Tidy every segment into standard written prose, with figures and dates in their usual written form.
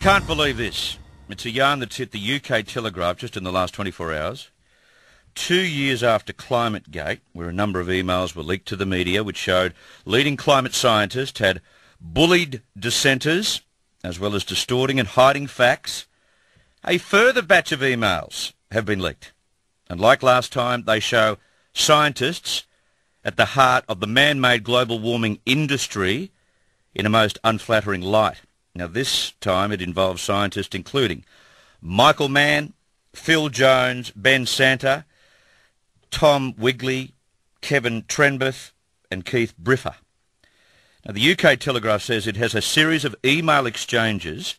Can't believe this. It's a yarn that's hit the UK Telegraph just in the last 24 hours. 2 years after Climategate, where a number of emails were leaked to the media which showed leading climate scientists had bullied dissenters, as well as distorting and hiding facts, a further batch of emails have been leaked. And like last time, they show scientists at the heart of the man-made global warming industry in a most unflattering light. Now this time it involves scientists including Michael Mann, Phil Jones, Ben Santa, Tom Wigley, Kevin Trenbeth and Keith Briffa. Now the UK Telegraph says it has a series of email exchanges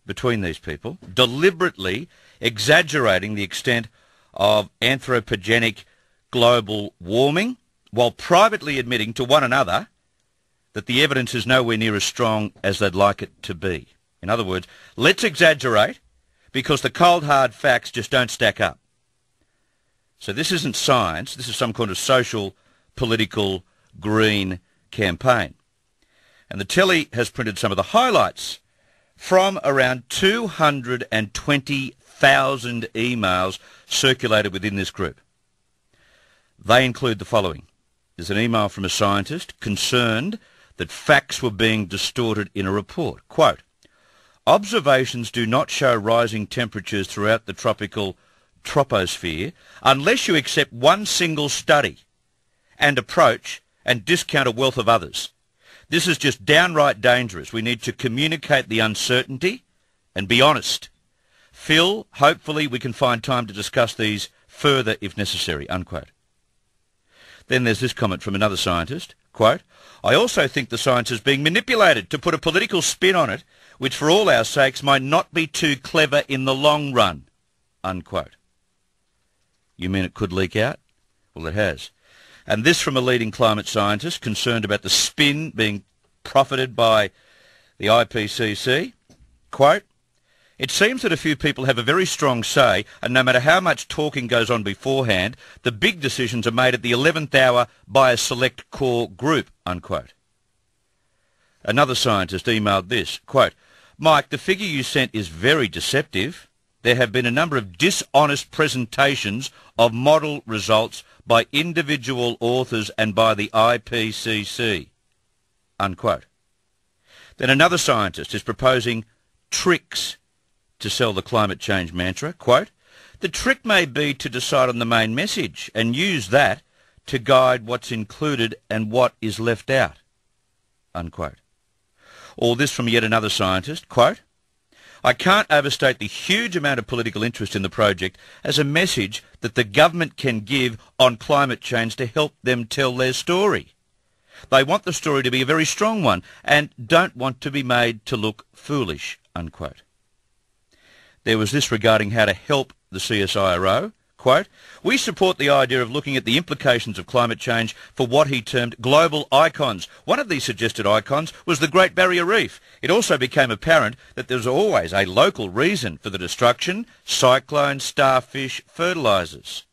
between these people, deliberately exaggerating the extent of anthropogenic global warming, while privately admitting to one another that the evidence is nowhere near as strong as they'd like it to be. In other words, let's exaggerate because the cold hard facts just don't stack up. So this isn't science, this is some kind of social, political, green campaign. And the telly has printed some of the highlights from around 220,000 emails circulated within this group. They include the following. There's an email from a scientist concerned that facts were being distorted in a report. Quote, observations do not show rising temperatures throughout the tropical troposphere unless you accept one single study and approach and discount a wealth of others. This is just downright dangerous. We need to communicate the uncertainty and be honest. Phil, hopefully we can find time to discuss these further if necessary, unquote. Then there's this comment from another scientist, quote, I also think the science is being manipulated to put a political spin on it, which for all our sakes might not be too clever in the long run, unquote. You mean it could leak out? Well, it has. And this from a leading climate scientist concerned about the spin being profited by the IPCC, quote, it seems that a few people have a very strong say, and no matter how much talking goes on beforehand, the big decisions are made at the 11th hour by a select core group, unquote. Another scientist emailed this, quote, Mike, the figure you sent is very deceptive. There have been a number of dishonest presentations of model results by individual authors and by the IPCC, unquote. Then another scientist is proposing tricks to sell the climate change mantra, quote, the trick may be to decide on the main message and use that to guide what's included and what is left out, unquote. All this from yet another scientist, quote, I can't overstate the huge amount of political interest in the project as a message that the government can give on climate change to help them tell their story. They want the story to be a very strong one and don't want to be made to look foolish, unquote. There was this regarding how to help the CSIRO, quote, we support the idea of looking at the implications of climate change for what he termed global icons. One of these suggested icons was the Great Barrier Reef. It also became apparent that there was always a local reason for the destruction, cyclones, starfish, fertilisers.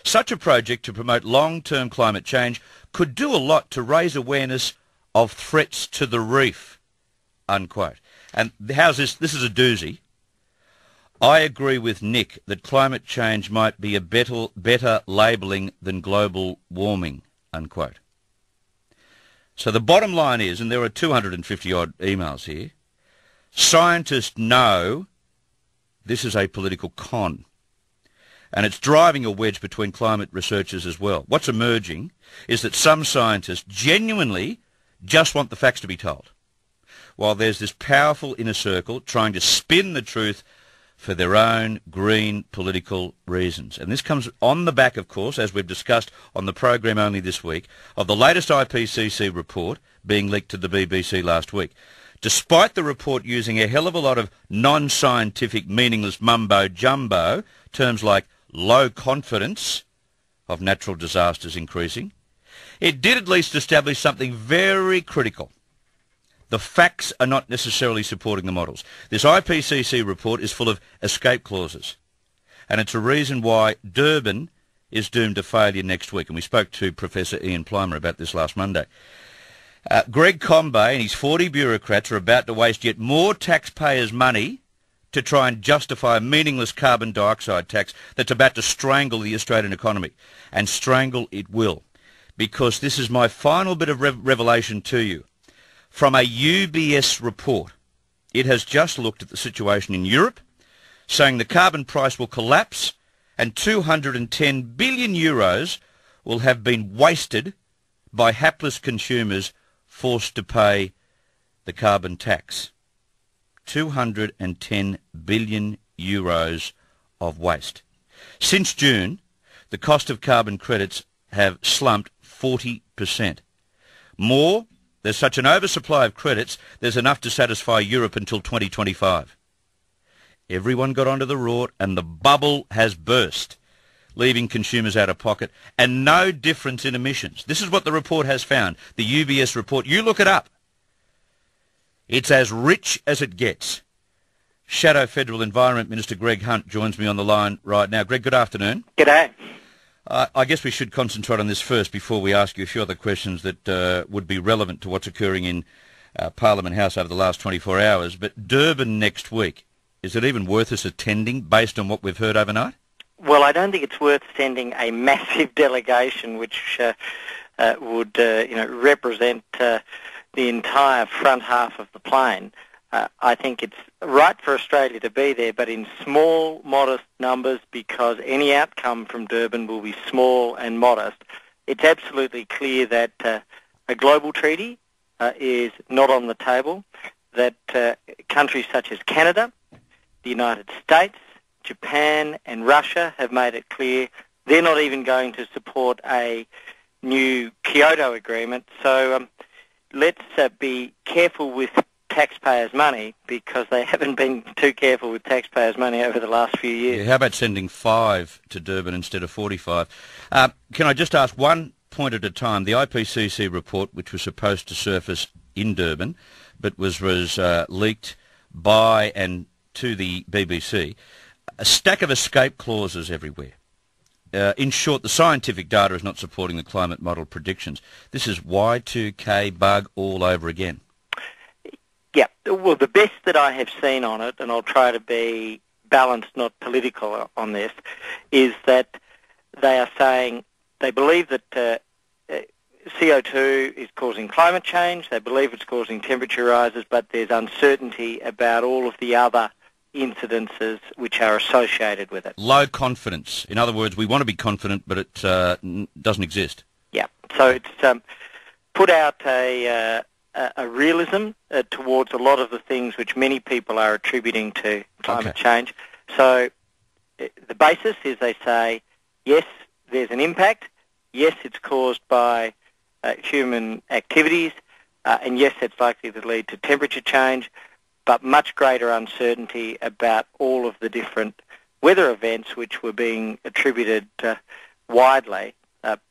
Such a project to promote long-term climate change could do a lot to raise awareness of threats to the reef, unquote. And how's this? This is a doozy. I agree with Nick that climate change might be a better labelling than global warming, unquote. So the bottom line is, and there are 250-odd emails here, scientists know this is a political con. And it's driving a wedge between climate researchers as well. What's emerging is that some scientists genuinely just want the facts to be told, while there's this powerful inner circle trying to spin the truth for their own green political reasons. And this comes on the back, of course, as we've discussed on the program only this week, of the latest IPCC report being leaked to the BBC last week. Despite the report using a hell of a lot of non-scientific, meaningless mumbo-jumbo, terms like low confidence of natural disasters increasing, it did at least establish something very critical. The facts are not necessarily supporting the models. This IPCC report is full of escape clauses, and it's a reason why Durban is doomed to failure next week. And we spoke to Professor Ian Plimer about this last Monday. Greg Combay and his 40 bureaucrats are about to waste yet more taxpayers' money to try and justify a meaningless carbon dioxide tax that's about to strangle the Australian economy. And strangle it will. Because this is my final bit of revelation to you. From a UBS report, it has just looked at the situation in Europe, saying the carbon price will collapse and 210 billion euros will have been wasted by hapless consumers forced to pay the carbon tax. 210 billion euros of waste. Since June, the cost of carbon credits have slumped 40%. More, there's such an oversupply of credits, there's enough to satisfy Europe until 2025. Everyone got onto the rort and the bubble has burst, leaving consumers out of pocket and no difference in emissions. This is what the report has found, the UBS report. You look it up. It's as rich as it gets. Shadow Federal Environment Minister Greg Hunt joins me on the line right now. Greg, good afternoon. G'day. I guess we should concentrate on this first before we ask you a few other questions that would be relevant to what's occurring in Parliament House over the last 24 hours. But Durban next week, is it even worth us attending based on what we've heard overnight? Well, I don't think it's worth sending a massive delegation which would represent the entire front half of the plane. I think it's right for Australia to be there, but in small, modest numbers, because any outcome from Durban will be small and modest. It's absolutely clear that a global treaty is not on the table, that countries such as Canada, the United States, Japan and Russia have made it clear they're not even going to support a new Kyoto agreement. So let's be careful with taxpayers' money, because they haven't been too careful with taxpayers' money over the last few years. Yeah, how about sending 5 to Durban instead of 45? Can I just ask one point at a time? The IPCC report, which was supposed to surface in Durban, but was leaked by and to the BBC, a stack of escape clauses everywhere. In short, the scientific data is not supporting the climate model predictions. This is Y2K bug all over again. Yeah, well, the best that I have seen on it, and I'll try to be balanced, not political on this, is that they are saying they believe that CO2 is causing climate change, they believe it's causing temperature rises, but there's uncertainty about all of the other incidences which are associated with it. Low confidence. In other words, we want to be confident, but it doesn't exist. Yeah, so it's put out a realism towards a lot of the things which many people are attributing to climate change. So the basis is they say, yes, there's an impact, yes, it's caused by human activities, and yes, it's likely to lead to temperature change, but much greater uncertainty about all of the different weather events which were being attributed widely.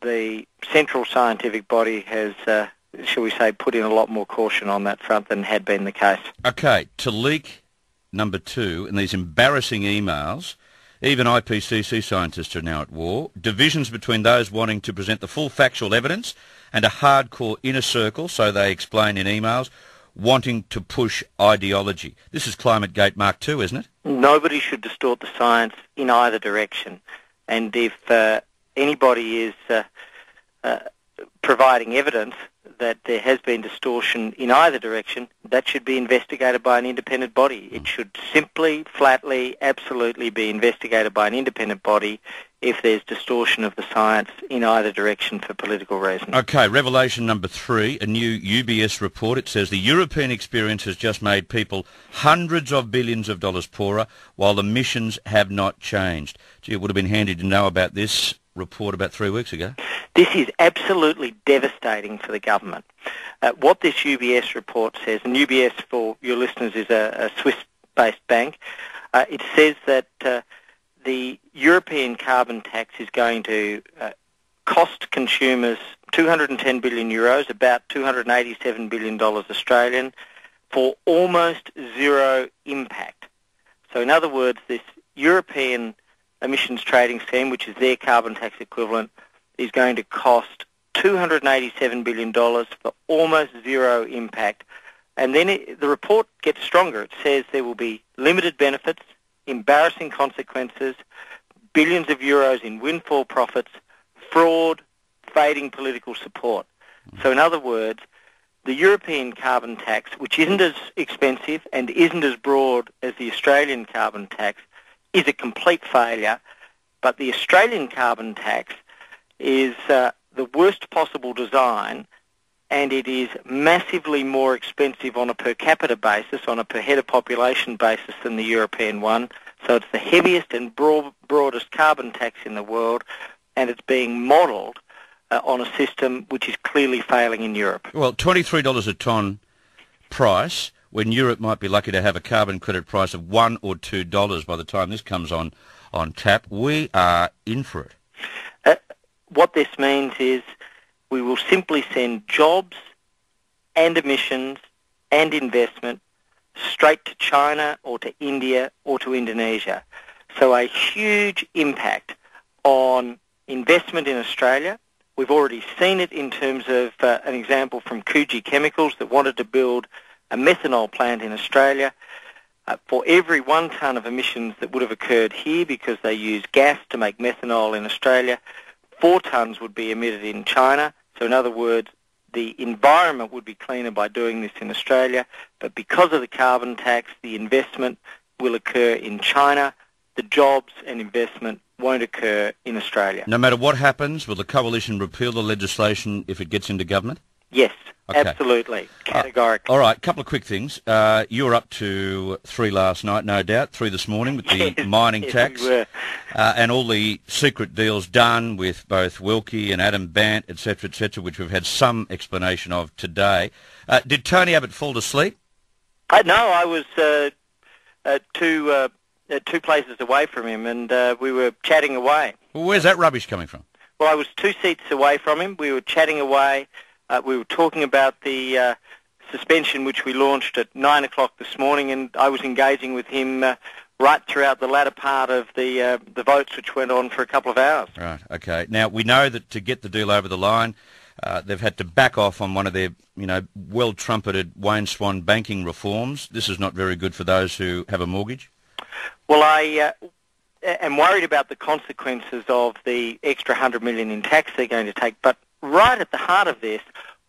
The central scientific body has shall we say, put in a lot more caution on that front than had been the case. Okay, to leak number 2, and these embarrassing emails, even IPCC scientists are now at war. Divisions between those wanting to present the full factual evidence and a hardcore inner circle, so they explain in emails, wanting to push ideology. This is Climategate Mark II, isn't it? Nobody should distort the science in either direction. And if anybody is providing evidence that there has been distortion in either direction, that should be investigated by an independent body. It should simply, flatly, absolutely be investigated by an independent body if there's distortion of the science in either direction for political reasons. Okay, revelation number 3, a new UBS report. It says the European experience has just made people hundreds of billions of dollars poorer while emissions have not changed. Gee, it would have been handy to know about this report about 3 weeks ago. This is absolutely devastating for the government. What this UBS report says, and UBS, for your listeners, is a Swiss-based bank, it says that the European carbon tax is going to cost consumers 210 billion euros, about $287 billion Australian, for almost zero impact. So in other words, this European emissions trading scheme, which is their carbon tax equivalent, is going to cost $287 billion for almost zero impact And then the report gets stronger. It says there will be limited benefits, embarrassing consequences, billions of euros in windfall profits, fraud, fading political support. So in other words, the European carbon tax, which isn't as expensive and isn't as broad as the Australian carbon tax, is a complete failure. But the Australian carbon tax is the worst possible design, and it is massively more expensive on a per capita basis, on a per head of population basis than the European one. So it's the heaviest and broadest carbon tax in the world, and it's being modelled on a system which is clearly failing in Europe. Well, $23 a tonne price, when Europe might be lucky to have a carbon credit price of $1 or $2 by the time this comes on tap. We are in for it. What this means is we will simply send jobs and emissions and investment straight to China or to India or to Indonesia. So a huge impact on investment in Australia. We've already seen it in terms of an example from Coogee Chemicals that wanted to build a methanol plant in Australia. For every 1 tonne of emissions that would have occurred here, because they use gas to make methanol in Australia, 4 tonnes would be emitted in China. So in other words, the environment would be cleaner by doing this in Australia, but because of the carbon tax, the investment will occur in China. The jobs and investment won't occur in Australia. No matter what happens, will the coalition repeal the legislation if it gets into government? Yes, okay. Absolutely, categorically. All right, a couple of quick things. You were up to 3 last night, no doubt, 3 this morning with the mining tax. We were. And all the secret deals done with both Wilkie and Adam Bant, etc., which we've had some explanation of today. Did Tony Abbott fall to sleep? No, I was two places away from him, and we were chatting away. Well, where's that rubbish coming from? Well, I was 2 seats away from him. We were chatting away. We were talking about the suspension which we launched at 9 o'clock this morning, and I was engaging with him right throughout the latter part of the votes, which went on for a couple of hours. Right, okay. Now, we know that to get the deal over the line, they've had to back off on one of their, well-trumpeted Wayne Swan banking reforms. This is not very good for those who have a mortgage. Well, I am worried about the consequences of the extra $100 million in tax they're going to take, but right at the heart of this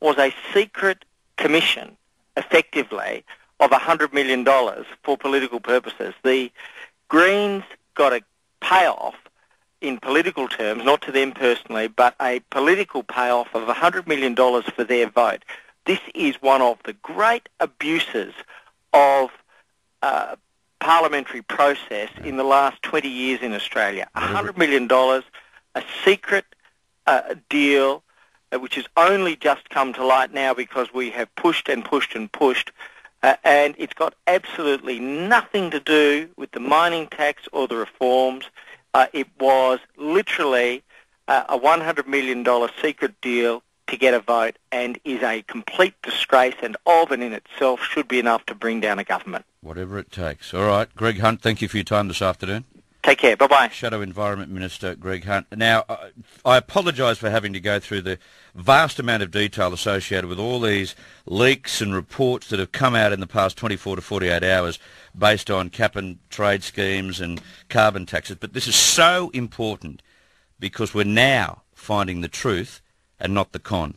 was a secret commission, effectively, of $100 million for political purposes. The Greens got a payoff in political terms, not to them personally, but a political payoff of $100 million for their vote. This is one of the great abuses of parliamentary process in the last 20 years in Australia. $100 million, a secret deal, which has only just come to light now because we have pushed and pushed and pushed, and it's got absolutely nothing to do with the mining tax or the reforms. It was literally a $100 million secret deal to get a vote, and is a complete disgrace, and of and in itself should be enough to bring down a government. Whatever it takes. All right, Greg Hunt, thank you for your time this afternoon. Take care. Bye-bye. Shadow Environment Minister Greg Hunt. Now, I apologise for having to go through the vast amount of detail associated with all these leaks and reports that have come out in the past 24 to 48 hours based on cap and trade schemes and carbon taxes. But this is so important because we're now finding the truth and not the con.